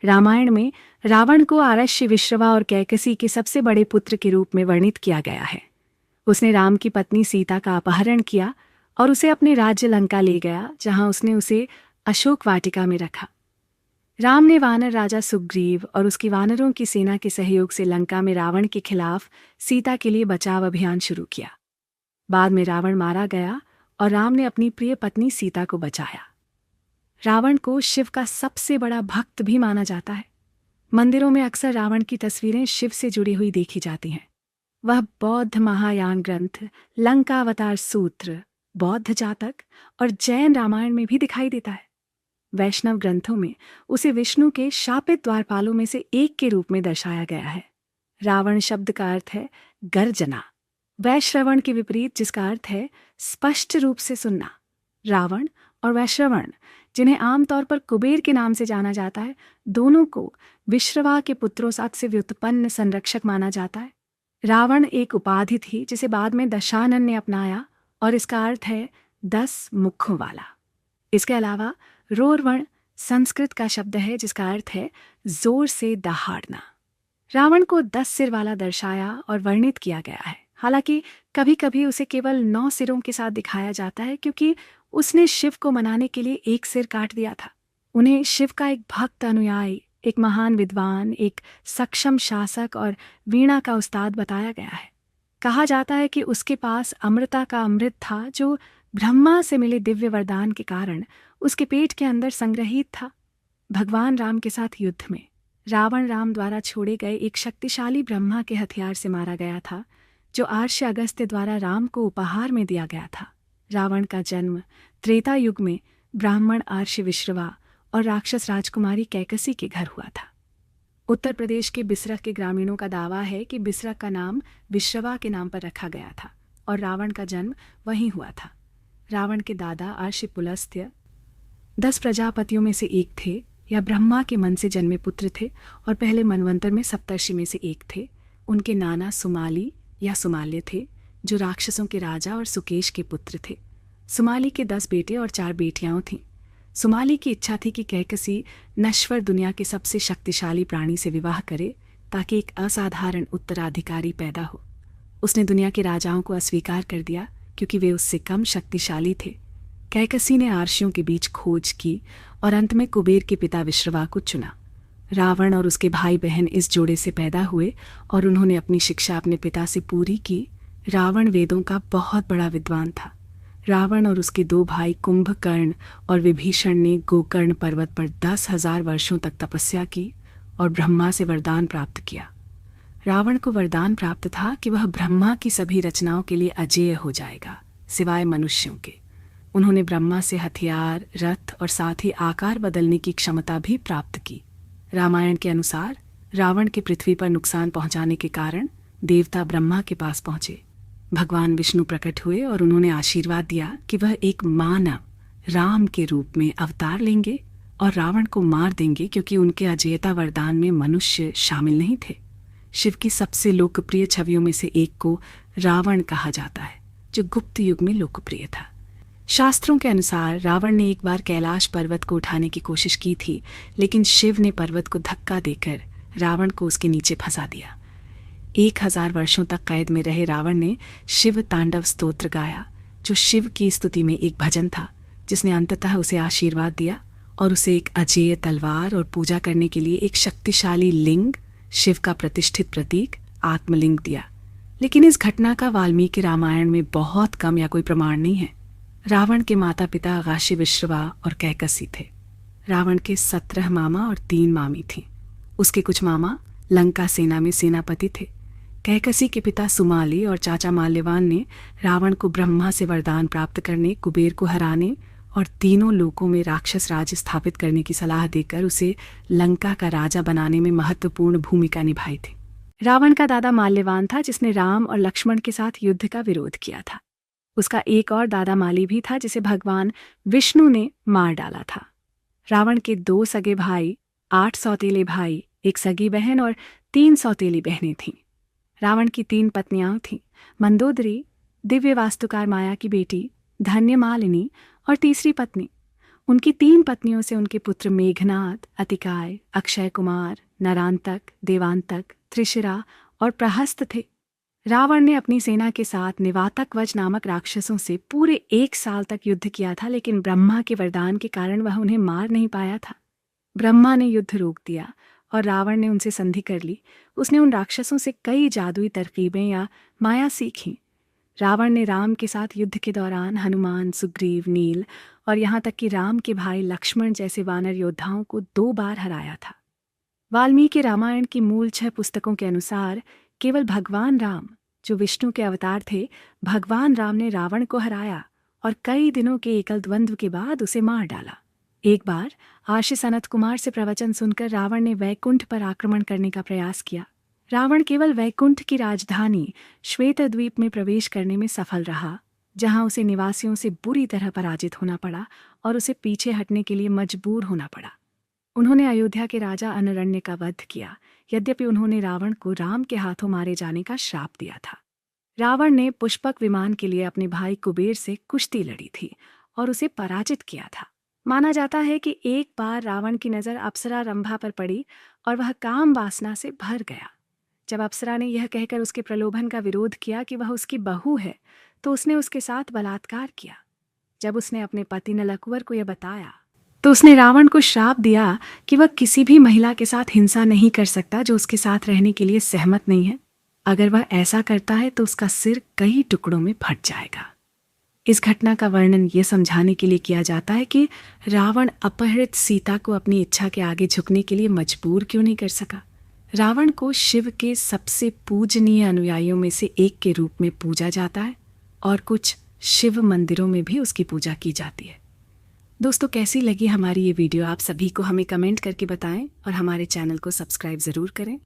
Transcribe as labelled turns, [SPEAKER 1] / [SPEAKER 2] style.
[SPEAKER 1] रामायण में रावण को आरश्य, विश्रवा और कैकसी के सबसे बड़े पुत्र के रूप में वर्णित किया गया है। उसने राम की पत्नी सीता का अपहरण किया और उसे अपने राज्य लंका ले गया, जहां उसने उसे अशोक वाटिका में रखा। राम ने वानर राजा सुग्रीव और उसकी वानरों की सेना के सहयोग से लंका में रावण के खिलाफ सीता के लिए बचाव अभियान शुरू किया। बाद में रावण मारा गया और राम ने अपनी प्रिय पत्नी सीता को बचाया। रावण को शिव का सबसे बड़ा भक्त भी माना जाता है। मंदिरों में अक्सर रावण की तस्वीरें शिव से जुड़ी हुई देखी जाती हैं। वह बौद्ध महायान ग्रंथ, लंकावतार सूत्र, बौद्ध जातक और जैन रामायण में भी दिखाई देता है। वैष्णव ग्रंथों में उसे विष्णु के शापित द्वारपालों में से एक के रूप में दर्शाया गया है। रावण शब्द का अर्थ है गर्जना, वैश्रवण के विपरीत, जिसका अर्थ है स्पष्ट रूप से सुनना। रावण और वैश्रवण, जिन्हें आमतौर पर कुबेर के नाम से जाना जाता है, दोनों को विश्रवा के पुत्रों साथ से व्युत्पन्न संरक्षक माना जाता है। रावण एक उपाधि थी जिसे बाद में दशानन ने अपनाया और इसका अर्थ है 10 मुखों वाला। इसके अलावा रोरवण संस्कृत का शब्द है जिसका अर्थ है जोर से दहाड़ना। रावण को 10 सिर वाला दर्शाया और वर्णित किया गया है। हालांकि कभी कभी उसे केवल 9 सिरों के साथ दिखाया जाता है, क्योंकि उसने शिव को मनाने के लिए एक सिर काट दिया था। उन्हें शिव का एक भक्त अनुयायी, एक महान विद्वान, एक सक्षम शासक और वीणा का उस्ताद बताया गया है। कहा जाता है कि उसके पास अमृता का अमृत था, जो ब्रह्मा से मिले दिव्य वरदान के कारण उसके पेट के अंदर संग्रहित था। भगवान राम के साथ युद्ध में रावण राम द्वारा छोड़े गए एक शक्तिशाली ब्रह्मा के हथियार से मारा गया था, जो आर्ष्य अगस्त्य द्वारा राम को उपहार में दिया गया था। रावण का जन्म त्रेता युग में ब्राह्मण आर्ष्य विश्रवा और राक्षस राजकुमारी कैकसी के घर हुआ था। उत्तर प्रदेश के बिसरख के ग्रामीणों का दावा है कि बिसरख का नाम विश्रवा के नाम पर रखा गया था और रावण का जन्म वहीं हुआ था। रावण के दादा आर्ष्य पुलस्त्य 10 प्रजापतियों में से एक थे, या ब्रह्मा के मन से जन्मे पुत्र थे और पहले मनवंतर में सप्तर्षि में से एक थे। उनके नाना सुमाली या सुमाल्य थे, जो राक्षसों के राजा और सुकेश के पुत्र थे। सुमाली के 10 बेटे और 4 बेटियां थीं। सुमाली की इच्छा थी कि कैकसी नश्वर दुनिया के सबसे शक्तिशाली प्राणी से विवाह करे, ताकि एक असाधारण उत्तराधिकारी पैदा हो। उसने दुनिया के राजाओं को अस्वीकार कर दिया, क्योंकि वे उससे कम शक्तिशाली थे। कैकसी ने आर्षियों के बीच खोज की और अंत में कुबेर के पिता विश्रवा को चुना। रावण और उसके भाई बहन इस जोड़े से पैदा हुए और उन्होंने अपनी शिक्षा अपने पिता से पूरी की। रावण वेदों का बहुत बड़ा विद्वान था। रावण और उसके 2 भाई कुंभकर्ण और विभीषण ने गोकर्ण पर्वत पर 10,000 वर्षों तक तपस्या की और ब्रह्मा से वरदान प्राप्त किया। रावण को वरदान प्राप्त था कि वह ब्रह्मा की सभी रचनाओं के लिए अजेय हो जाएगा, सिवाय मनुष्यों के। उन्होंने ब्रह्मा से हथियार, रथ और साथ ही आकार बदलने की क्षमता भी प्राप्त की। रामायण के अनुसार रावण के पृथ्वी पर नुकसान पहुंचाने के कारण देवता ब्रह्मा के पास पहुंचे। भगवान विष्णु प्रकट हुए और उन्होंने आशीर्वाद दिया कि वह एक मानव राम के रूप में अवतार लेंगे और रावण को मार देंगे, क्योंकि उनके अजेयता वरदान में मनुष्य शामिल नहीं थे। शिव की सबसे लोकप्रिय छवियों में से एक को रावण कहा जाता है, जो गुप्त युग में लोकप्रिय था। शास्त्रों के अनुसार रावण ने एक बार कैलाश पर्वत को उठाने की कोशिश की थी, लेकिन शिव ने पर्वत को धक्का देकर रावण को उसके नीचे फंसा दिया। 1000 वर्षों तक कैद में रहे रावण ने शिव तांडव स्तोत्र गाया, जो शिव की स्तुति में एक भजन था, जिसने अंततः उसे आशीर्वाद दिया और उसे एक अजेय तलवार और पूजा करने के लिए एक शक्तिशाली लिंग, शिव का प्रतिष्ठित प्रतीक आत्मलिंग दिया। लेकिन इस घटना का वाल्मीकि रामायण में बहुत कम या कोई प्रमाण नहीं है। रावण के माता पिता अगाशी, विश्रवा और कैकसी थे। रावण के 17 मामा और 3 मामी थीं। उसके कुछ मामा लंका सेना में सेनापति थे। कैकसी के पिता सुमाली और चाचा माल्यवान ने रावण को ब्रह्मा से वरदान प्राप्त करने, कुबेर को हराने और तीनों लोकों में राक्षस राज स्थापित करने की सलाह देकर उसे लंका का राजा बनाने में महत्वपूर्ण भूमिका निभाई थी। रावण का दादा माल्यवान था, जिसने राम और लक्ष्मण के साथ युद्ध का विरोध किया था। उसका एक और दादा माली भी था, जिसे भगवान विष्णु ने मार डाला था। रावण के 2 सगे भाई, 8 सौतेले भाई, 1 सगी बहन और 3 सौतेली बहनें थीं। रावण की 3 पत्नियां थीं, मंदोदरी, दिव्य वास्तुकार माया की बेटी धन्यमालिनी और तीसरी पत्नी। उनकी 3 पत्नियों से उनके पुत्र मेघनाद, अतिकाय, अक्षय कुमार, नरांतक, देवांतक, त्रिशिरा और प्रहस्त थे। रावण ने अपनी सेना के साथ निवातकवच नामक राक्षसों से पूरे 1 साल तक युद्ध किया था, लेकिन ब्रह्मा के वरदान के कारण वह उन्हें मार नहीं पाया था। ब्रह्मा ने युद्ध रोक दिया और रावण ने उनसे संधि कर ली। उसने उन राक्षसों से कई जादुई तरकीबें या माया सीखी। रावण ने राम के साथ युद्ध के दौरान हनुमान, सुग्रीव, नील और यहाँ तक कि राम के भाई लक्ष्मण जैसे वानर योद्धाओं को 2 बार हराया था। वाल्मीकि रामायण की मूल 6 पुस्तकों के अनुसार केवल भगवान राम, जो विष्णु के अवतार थे, भगवान राम ने रावण को हराया और कई दिनों के एकल द्वंद्व के बाद उसे मार डाला। एक बार आशी सनत कुमार से प्रवचन सुनकर रावण ने वैकुंठ पर आक्रमण करने का प्रयास किया। रावण केवल वैकुंठ की राजधानी श्वेतद्वीप में प्रवेश करने में सफल रहा, जहां उसे निवासियों से बुरी तरह पराजित होना पड़ा और उसे पीछे हटने के लिए मजबूर होना पड़ा। उन्होंने अयोध्या के राजा अनरण्य का वध किया, यद्यपि उन्होंने रावण को राम के हाथों मारे जाने का श्राप दिया था। रावण ने पुष्पक विमान के लिए अपने भाई कुबेर से कुश्ती लड़ी थी और उसे पराजित किया था। माना जाता है कि एक बार रावण की नज़र अप्सरा रंभा पर पड़ी और वह काम वासना से भर गया। जब अप्सरा ने यह कहकर उसके प्रलोभन का विरोध किया कि वह उसकी बहू है, तो उसने उसके साथ बलात्कार किया। जब उसने अपने पति नलकुवर को यह बताया, तो उसने रावण को श्राप दिया कि वह किसी भी महिला के साथ हिंसा नहीं कर सकता जो उसके साथ रहने के लिए सहमत नहीं है। अगर वह ऐसा करता है तो उसका सिर कई टुकड़ों में फट जाएगा। इस घटना का वर्णन ये समझाने के लिए किया जाता है कि रावण अपहृत सीता को अपनी इच्छा के आगे झुकने के लिए मजबूर क्यों नहीं कर सका। रावण को शिव के सबसे पूजनीय अनुयायियों में से एक के रूप में पूजा जाता है और कुछ शिव मंदिरों में भी उसकी पूजा की जाती है। दोस्तों, कैसी लगी हमारी ये वीडियो आप सभी को हमें कमेंट करके बताएं और हमारे चैनल को सब्सक्राइब ज़रूर करें।